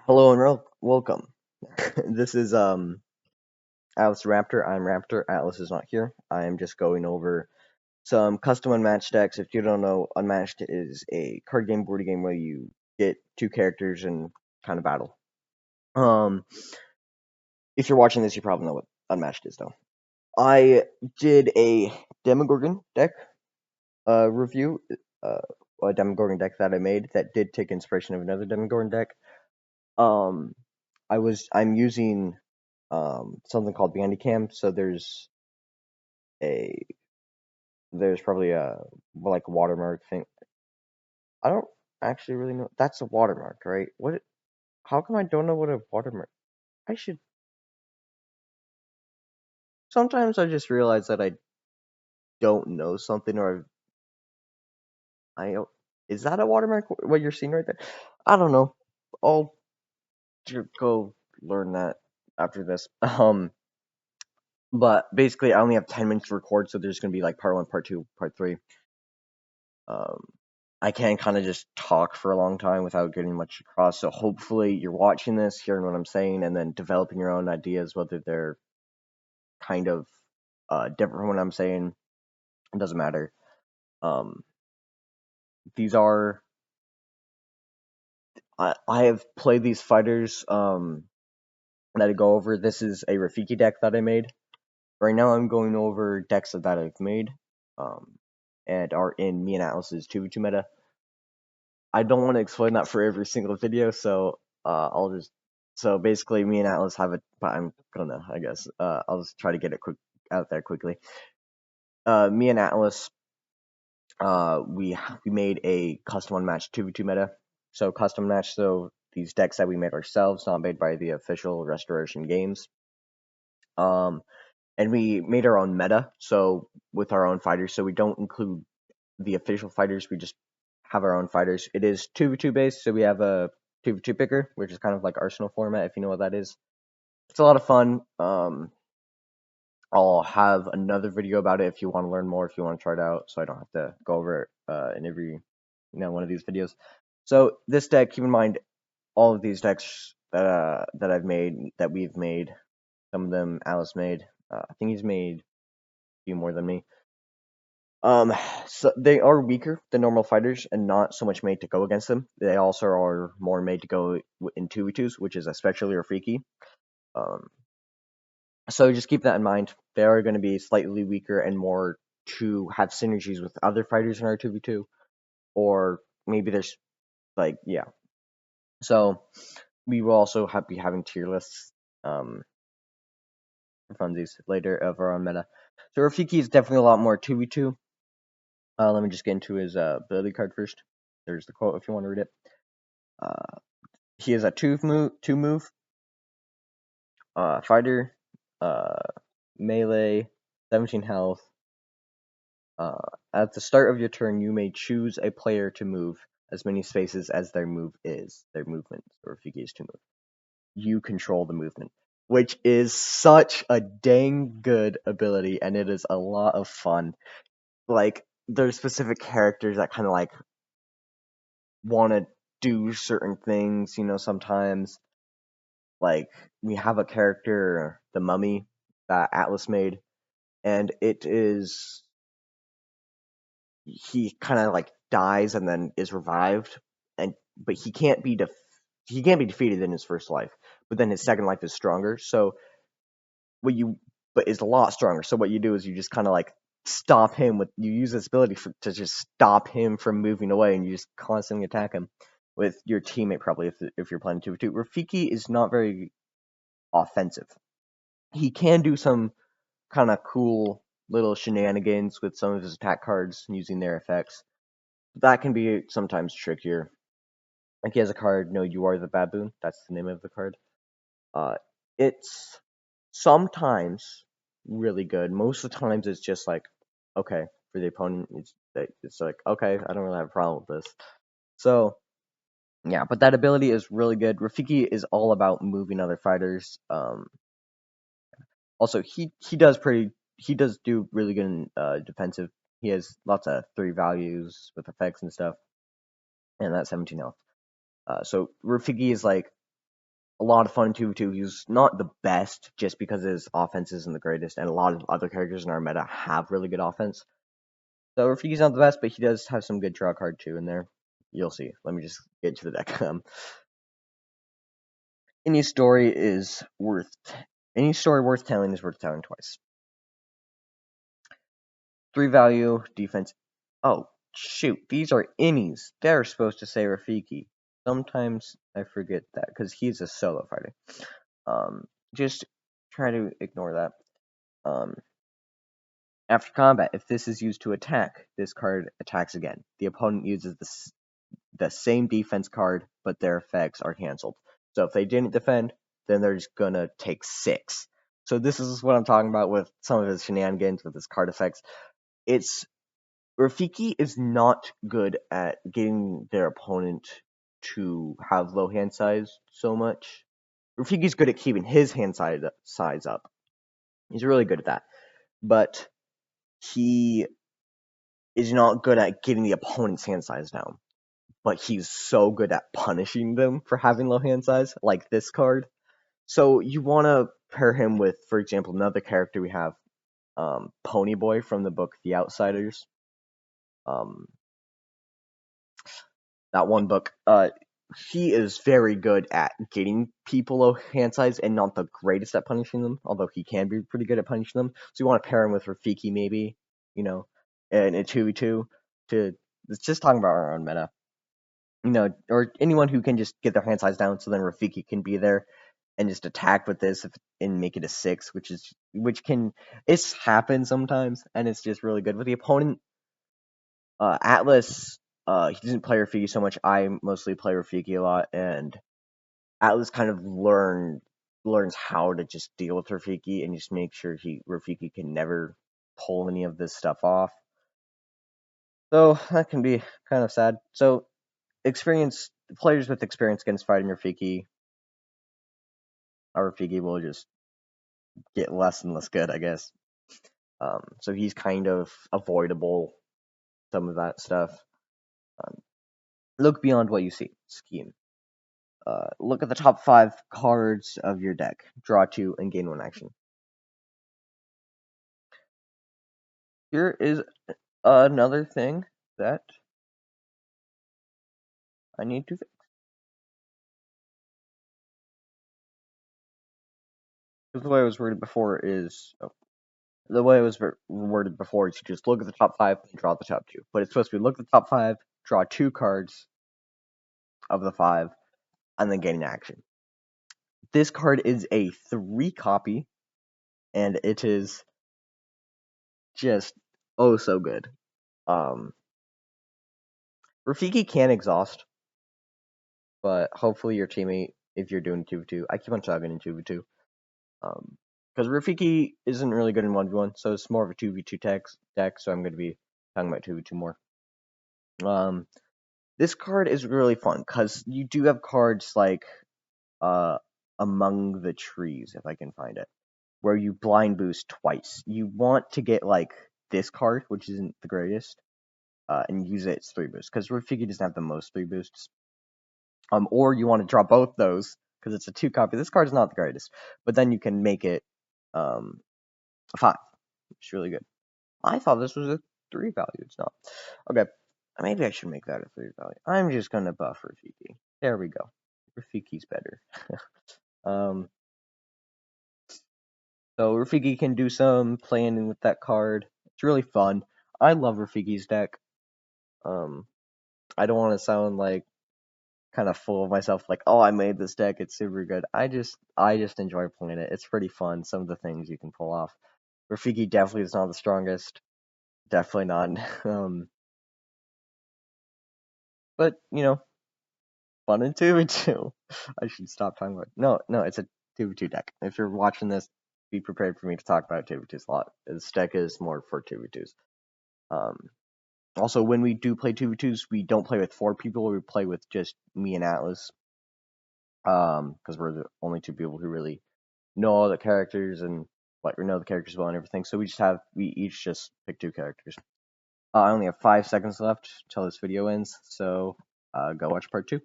Hello and welcome. This is Alice Raptor. I'm Raptor. Atlas is not here. I am just going over some custom unmatched decks. If you don't know, Unmatched is a card game, board game where you get two characters and kind of battle. Um, if you're watching this, you probably know what Unmatched is, though. I did a Demogorgon deck review, uh, a Demogorgon deck that I made that did take inspiration of another Demogorgon deck. Um, I'm using something called Bandicam. So a there's probably a like watermark thing. I don't actually really know. That's a watermark, right? What? How come I don't know what a watermark? I should. Sometimes I just realize that I don't know something, or I don't. Is that a watermark? What you're seeing right there? I don't know. I'll go learn that after this. But basically, I only have 10 minutes to record, so there's gonna be like part one, part two, part three. Um, I can kind of just talk for a long time without getting much across. So hopefully you're watching this, hearing what I'm saying, and then developing your own ideas, whether they're kind of different from what I'm saying. It doesn't matter. Um, these are I have played these fighters that I go over. This is a Rafiki deck that I made. Right now I'm going over decks that I've made and are in me and Atlas's 2v2 meta. I don't want to explain that for every single video, so I'll just so basically me and Atlas have it, but I'm gonna I guess I'll just try to get it quick out there quickly. Me and Atlas we made a custom unmatched 2v2 meta. So custom match, so these decks that we made ourselves, not made by the official Restoration Games. Um, and we made our own meta, so with our own fighters, so we don't include the official fighters. We just have our own fighters. It is 2v2 based, so we have a 2v2 picker, which is kind of like Arsenal format, if you know what that is. It's a lot of fun. I'll have another video about it if you want to learn more, if you want to try it out, so I don't have to go over it in every one of these videos. So this deck, keep in mind, all of these decks that I've made, that we've made, some of them Alice made. I think he's made a few more than me. So they are weaker than normal fighters and not so much made to go against them. They also are more made to go in 2v2s, which is especially Rafiki. So just keep that in mind. They are going to be slightly weaker and more to have synergies with other fighters in our 2v2, or maybe there's yeah. So we will also be having tier lists for funsies later of our own meta. So Rafiki is definitely a lot more 2v2. Let me just get into his ability card first. There's the quote if you want to read it. He is a two move fighter, uh, melee, 17 health. At the start of your turn, you may choose a player to move as many spaces as their move is, their movement, or if you use to move. You control the movement, which is such a dang good ability, and it is a lot of fun. Like, there's specific characters that kind of like want to do certain things, sometimes. Like, we have a character, the Mummy, that Atlas made, and it is he kind of like dies and then is revived, and but he can't be defeated in his first life, but then his second life is stronger. So what you but is a lot stronger. So what you do is you just kind of like stop him with you use this ability to just stop him from moving away, and you just constantly attack him with your teammate probably if you're playing 2v2. Rafiki is not very offensive. He can do some kind of cool little shenanigans with some of his attack cards using their effects. That can be sometimes trickier. Like he has a card, No, You Are the Baboon. That's the name of the card. Uh, it's sometimes really good. Most of the times it's just like, okay, for the opponent, it's like, okay, I don't really have a problem with this. So, yeah, but that ability is really good. Rafiki is all about moving other fighters. Also, he does do really good in defensive. He has lots of 3 values with effects and stuff, and that's 17 health. So Rafiki is like a lot of fun in 2v2. He's not the best just because his offense isn't the greatest, and a lot of other characters in our meta have really good offense. So Rafiki's not the best, but he does have some good draw card too in there. You'll see. Let me just get to the deck. Any story worth telling is worth telling twice. 3 value defense. Oh shoot, these are innies. They're supposed to say Rafiki. Sometimes I forget that because he's a solo fighter. Just try to ignore that. After combat, if this is used to attack, this card attacks again. The opponent uses the same defense card, but their effects are cancelled. So if they didn't defend, then they're just gonna take 6. So this is what I'm talking about with some of his shenanigans with his card effects. Rafiki is not good at getting their opponent to have low hand size so much. Rafiki's good at keeping his hand size up. He's really good at that. But he is not good at getting the opponent's hand size down. But he's so good at punishing them for having low hand size, like this card. So you want to pair him with, for example, another character we have, Ponyboy from the book The Outsiders. That one book. He is very good at getting people low hand size and not the greatest at punishing them, although he can be pretty good at punishing them. So you want to pair him with Rafiki maybe, in a 2v2 to, it's just talking about our own meta. Or anyone who can just get their hand size down so then Rafiki can be there and just attack with this and make it a 6, it's happened sometimes and it's just really good with the opponent. Atlas, he doesn't play Rafiki so much. I mostly play Rafiki a lot, and Atlas kind of learns how to just deal with Rafiki and just make sure Rafiki can never pull any of this stuff off. So that can be kind of sad. So players with experience against fighting Rafiki, our Rafiki will just get less and less good, I guess. So he's kind of avoidable, some of that stuff. Look beyond what you see. Scheme. Look at the top 5 cards of your deck. Draw 2 and gain 1 action. Here is another thing that I need to fix. Because the way it was worded before is to just look at the top 5 and draw the top 2. But it's supposed to be look at the top 5, draw 2 cards of the 5, and then gain an action. This card is a 3 copy, and it is just oh so good. Rafiki can exhaust, but hopefully your teammate, if you're doing 2v2, I keep on chugging in 2v2, because Rafiki isn't really good in 1v1, so it's more of a 2v2 deck, so I'm going to be talking about 2v2 more. This card is really fun, because you do have cards like Among the Trees, if I can find it, where you blind boost twice. You want to get like this card, which isn't the greatest, and use its 3 boosts, because Rafiki doesn't have the most 3 boosts. Or you want to draw both those, because it's a 2 copy. This card is not the greatest, but then you can make it a 5, which is really good. I thought this was a 3 value. It's not. Okay, maybe I should make that a 3 value. I'm just going to buff Rafiki. There we go. Rafiki's better. So Rafiki can do some planning with that card. It's really fun. I love Rafiki's deck. I don't want to sound like kind of full of myself, like, oh, I made this deck, it's super good. I just enjoy playing it. It's pretty fun, some of the things you can pull off. Rafiki definitely is not the strongest. Definitely not. But, fun in 2v2. I should stop talking about No, it's a 2v2 deck. If you're watching this, be prepared for me to talk about 2v2s a lot. This deck is more for 2v2s. Also, when we do play 2v2s, we don't play with 4 people, we play with just me and Atlas. Because we're the only 2 people who really know all the characters and we know the characters well and everything. So we each just pick 2 characters. I only have 5 seconds left till this video ends, so go watch part 2.